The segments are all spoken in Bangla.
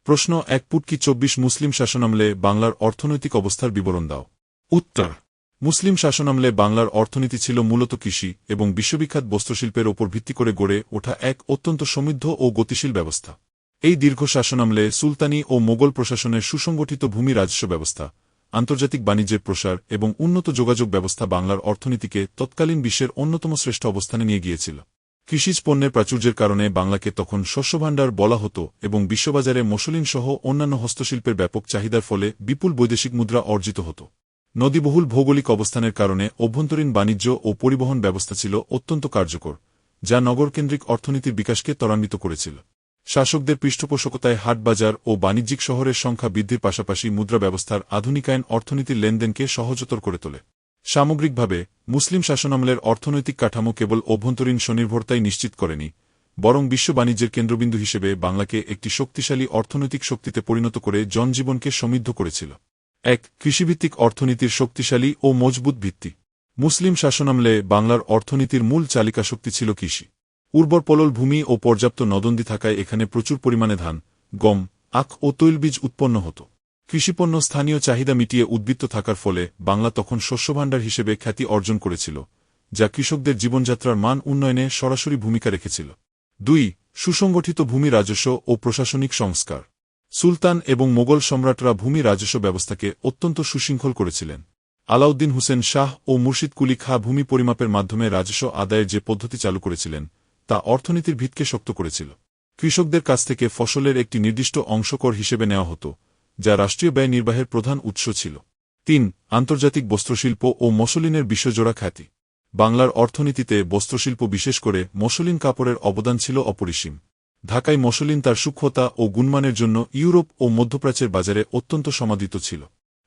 প্রশ্ন ১ পুটকি ২৪ মুসলিম শাসনামলে বাংলার অর্থনৈতিক অবস্থার বিবরণ দাও। উত্তর, মুসলিম শাসনামলে বাংলার অর্থনীতি ছিল মূলত কৃষি এবং বিশ্ববিখ্যাত বস্ত্রশিল্পের ওপর ভিত্তি করে গড়ে ওঠা এক অত্যন্ত সমৃদ্ধ ও গতিশীল ব্যবস্থা। এই দীর্ঘ শাসনামলে সুলতানি ও মোগল প্রশাসনের সুসংগঠিত ভূমি রাজস্ব ব্যবস্থা, আন্তর্জাতিক বাণিজ্যের প্রসার এবং উন্নত যোগাযোগ ব্যবস্থা বাংলার অর্থনীতিকে তৎকালীন বিশ্বের অন্যতম শ্রেষ্ঠ অবস্থানে নিয়ে গিয়েছিল। কৃষিজ পণ্যের প্রাচুর্যের কারণে বাংলাকে তখন শস্যভাণ্ডার বলা হতো এবং বিশ্ববাজারে মসলিন সহ অন্যান্য হস্তশিল্পের ব্যাপক চাহিদার ফলে বিপুল বৈদেশিক মুদ্রা অর্জিত হতো। নদীবহুল ভৌগোলিক অবস্থানের কারণে অভ্যন্তরীণ বাণিজ্য ও পরিবহন ব্যবস্থা ছিল অত্যন্ত কার্যকর, যা নগরকেন্দ্রিক অর্থনীতির বিকাশকে ত্বরান্বিত করেছিল। শাসকদের পৃষ্ঠপোষকতায় হাটবাজার ও বাণিজ্যিক শহরের সংখ্যা বৃদ্ধির পাশাপাশি মুদ্রা ব্যবস্থার আধুনিকায়ন অর্থনীতির লেনদেনকে সহজতর করে তোলে। সামগ্রিকভাবে মুসলিম শাসনামলের অর্থনৈতিক কাঠামো কেবল অভ্যন্তরীণ স্বনির্ভরতাই নিশ্চিত করেনি, বরং বিশ্ব বাণিজ্যের কেন্দ্রবিন্দু হিসেবে বাংলাকে একটি শক্তিশালী অর্থনৈতিক শক্তিতে পরিণত করে জনজীবনকে সমৃদ্ধ করেছিল। ১ কৃষিভিত্তিক অর্থনীতির শক্তিশালী ও মজবুত ভিত্তি। মুসলিম শাসনামলে বাংলার অর্থনীতির মূল চালিকা শক্তি ছিল কৃষি। উর্বর পলল ভূমি ও পর্যাপ্ত নদনদী থাকায় এখানে প্রচুর পরিমাণে ধান, গম, আখ ও তৈলবীজ উৎপন্ন হতো। কৃষিপণ্য স্থানীয় চাহিদা মিটিয়ে উদ্বৃত্ত থাকার ফলে বাংলা তখন শস্যভাণ্ডার হিসেবে খ্যাতি অর্জন করেছিল, যা কৃষকদের জীবনযাত্রার মান উন্নয়নে সরাসরি ভূমিকা রেখেছিল। ২ সুসংগঠিত ভূমি রাজস্ব ও প্রশাসনিক সংস্কার। সুলতান এবং মোগল সম্রাটরা ভূমি রাজস্ব ব্যবস্থাকে অত্যন্ত সুশৃঙ্খল করেছিলেন। আলাউদ্দিন হুসেন শাহ ও মুর্শিদ কুলি খাঁ ভূমি পরিমাপের মাধ্যমে রাজস্ব আদায়ের যে পদ্ধতি চালু করেছিলেন, তা অর্থনীতির ভিতকে শক্ত করেছিল। কৃষকদের কাছ থেকে ফসলের একটি নির্দিষ্ট অংশ কর হিসেবে নেওয়া হতো, যা রাষ্ট্রীয় ব্যয় নির্বাহের প্রধান উৎস ছিল। ৩ আন্তর্জাতিক বস্ত্রশিল্প ও মসলিনের বিশ্বজোড়া খ্যাতি। বাংলার অর্থনীতিতে বস্ত্রশিল্প, বিশেষ করে মসলিন কাপড়ের অবদান ছিল অপরিসীম। ঢাকায় মসলিন তার সূক্ষ্মতা ও গুণমানের জন্য ইউরোপ ও মধ্যপ্রাচ্যের বাজারে অত্যন্ত সমাদৃত ছিল।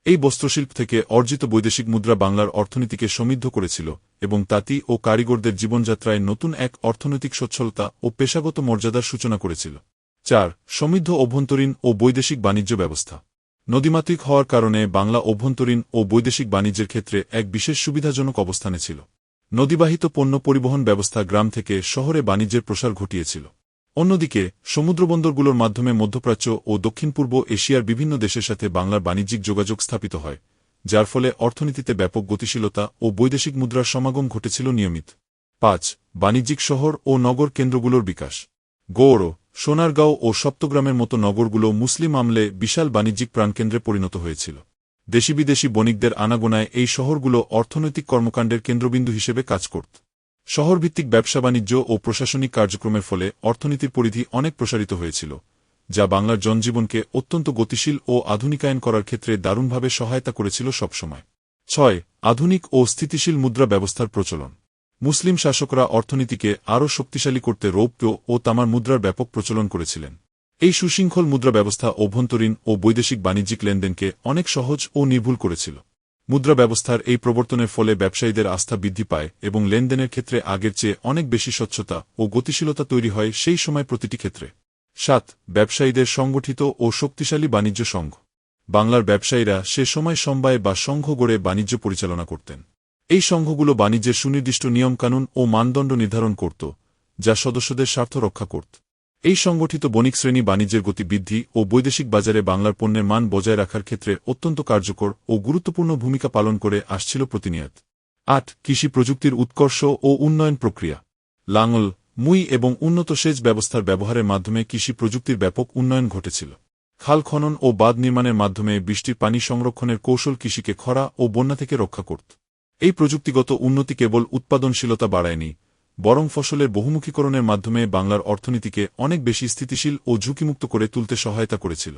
এই বস্ত্রশিল্প থেকে অর্জিত বৈদেশিক মুদ্রা বাংলার অর্থনীতিকে সমৃদ্ধ করেছিল এবং তাঁতি ও কারিগরদের জীবনযাত্রায় নতুন এক অর্থনৈতিক সচ্ছলতা ও পেশাগত মর্যাদার সূচনা করেছিল। ৪ সমৃদ্ধ অভ্যন্তরীণ ও বৈদেশিক বাণিজ্য ব্যবস্থা। নদীমাতৃক হওয়ার কারণে বাংলা অভ্যন্তরীণ ও বৈদেশিক বাণিজ্যের ক্ষেত্রে এক বিশেষ সুবিধাজনক অবস্থানে ছিল। নদীবাহিত পণ্য পরিবহন ব্যবস্থা গ্রাম থেকে শহরে বাণিজ্যের প্রসার ঘটিয়েছিল। অন্যদিকে সমুদ্রবন্দরগুলোর মাধ্যমে মধ্যপ্রাচ্য ও দক্ষিণ পূর্ব এশিয়ার বিভিন্ন দেশের সাথে বাংলার বাণিজ্যিক যোগাযোগ স্থাপিত হয়, যার ফলে অর্থনীতিতে ব্যাপক গতিশীলতা ও বৈদেশিক মুদ্রার সমাগম ঘটেছিল নিয়মিত। ৫ বাণিজ্যিক শহর ও নগর কেন্দ্রগুলোর বিকাশ। গৌড়, সোনারগাঁও ও সপ্তগ্রামের মতো নগরগুলো মুসলিম আমলে বিশাল বাণিজ্যিক প্রাণকেন্দ্রে পরিণত হয়েছিল। দেশি বিদেশি বণিকদের আনাগোনায় এই শহরগুলো অর্থনৈতিক কর্মকাণ্ডের কেন্দ্রবিন্দু হিসেবে কাজ করত। শহরভিত্তিক ব্যবসা বাণিজ্য ও প্রশাসনিক কার্যক্রমের ফলে অর্থনীতির পরিধি অনেক প্রসারিত হয়েছিল, যা বাংলার জনজীবনকে অত্যন্ত গতিশীল ও আধুনিকায়ন করার ক্ষেত্রে দারুণভাবে সহায়তা করেছিল সবসময়। ৬ আধুনিক ও স্থিতিশীল মুদ্রা ব্যবস্থার প্রচলন। মুসলিম শাসকরা অর্থনীতিকে আরও শক্তিশালী করতে রৌপ্য ও তামার মুদ্রার ব্যাপক প্রচলন করেছিলেন। এই সুশৃঙ্খল মুদ্রা ব্যবস্থা অভ্যন্তরীণ ও বৈদেশিক বাণিজ্যিক লেনদেনকে অনেক সহজ ও নির্ভুল করেছিল। মুদ্রা ব্যবস্থার এই প্রবর্তনের ফলে ব্যবসায়ীদের আস্থা বৃদ্ধি পায় এবং লেনদেনের ক্ষেত্রে আগের চেয়ে অনেক বেশি স্বচ্ছতা ও গতিশীলতা তৈরি হয় সেই সময় প্রতিটি ক্ষেত্রে। ৭ ব্যবসায়ীদের সংগঠিত ও শক্তিশালী বাণিজ্য সংঘ। বাংলার ব্যবসায়ীরা সে সময় সমবায় বা সংঘ গড়ে বাণিজ্য পরিচালনা করতেন। এই সংঘগুলো বাণিজ্যের সুনির্দিষ্ট নিয়মকানুন ও মানদণ্ড নির্ধারণ করত, যা সদস্যদের স্বার্থ রক্ষা করত। এই সংগঠিত বণিক শ্রেণী বাণিজ্যের গতি বৃদ্ধি ও বৈদেশিক বাজারে বাংলার পণ্যের মান বজায় রাখার ক্ষেত্রে অত্যন্ত কার্যকর ও গুরুত্বপূর্ণ ভূমিকা পালন করে আসছিল প্রতিনিয়ত। ৮ কৃষি প্রযুক্তির উৎকর্ষ ও উন্নয়ন প্রক্রিয়া। লাঙল, মুই এবং উন্নত সেচ ব্যবস্থার ব্যবহারের মাধ্যমে কৃষি প্রযুক্তির ব্যাপক উন্নয়ন ঘটেছিল। খাল খনন ও বাঁধ নির্মাণের মাধ্যমে বৃষ্টির পানি সংরক্ষণের কৌশল কৃষিকে খরা ও বন্যা থেকে রক্ষা করত। এই প্রযুক্তিগত উন্নতি কেবল উৎপাদনশীলতা বাড়ায়নি, বরং ফসলের বহুমুখীকরণের মাধ্যমে বাংলার অর্থনীতিকে অনেক বেশি স্থিতিশীল ও ঝুঁকিমুক্ত করে তুলতে সহায়তা করেছিল।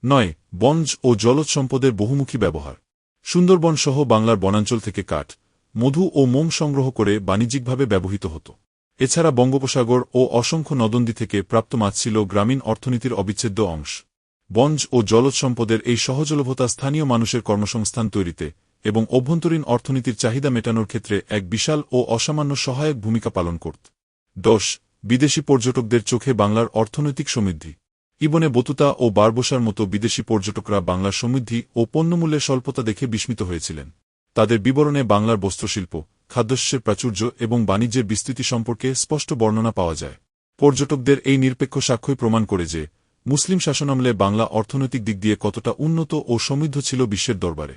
৯ বনজ ও জলজ সম্পদের বহুমুখী ব্যবহার। সুন্দরবন সহ বাংলার বনাঞ্চল থেকে কাঠ, মধু ও মোম সংগ্রহ করে বাণিজ্যিকভাবে ব্যবহৃত হতো। এছাড়া বঙ্গোপসাগর ও অসংখ্য নদনদী থেকে প্রাপ্ত মাছ ছিল গ্রামীণ অর্থনীতির অবিচ্ছেদ্য অংশ। বনজ ও জলজ সম্পদের এই সহজলভ্যতা স্থানীয় মানুষের কর্মসংস্থান তৈরিতে এবং অভ্যন্তরীণ অর্থনীতির চাহিদা মেটানোর ক্ষেত্রে এক বিশাল ও অসামান্য সহায়ক ভূমিকা পালন করত। ১০ বিদেশি পর্যটকদের চোখে বাংলার অর্থনৈতিক সমৃদ্ধি। ইবনে বতুতা ও বারবোসার মতো বিদেশি পর্যটকরা বাংলার সমৃদ্ধি ও পণ্যমূল্যের স্বল্পতা দেখে বিস্মিত হয়েছিলেন। তাদের বিবরণে বাংলার বস্ত্রশিল্প, খাদ্যশস্যের প্রাচুর্য এবং বাণিজ্যের বিস্তৃতি সম্পর্কে স্পষ্ট বর্ণনা পাওয়া যায়। পর্যটকদের এই নিরপেক্ষ সাক্ষ্যই প্রমাণ করে যে মুসলিম শাসনামলে বাংলা অর্থনৈতিক দিক দিয়ে কতটা উন্নত ও সমৃদ্ধ ছিল বিশ্বের দরবারে।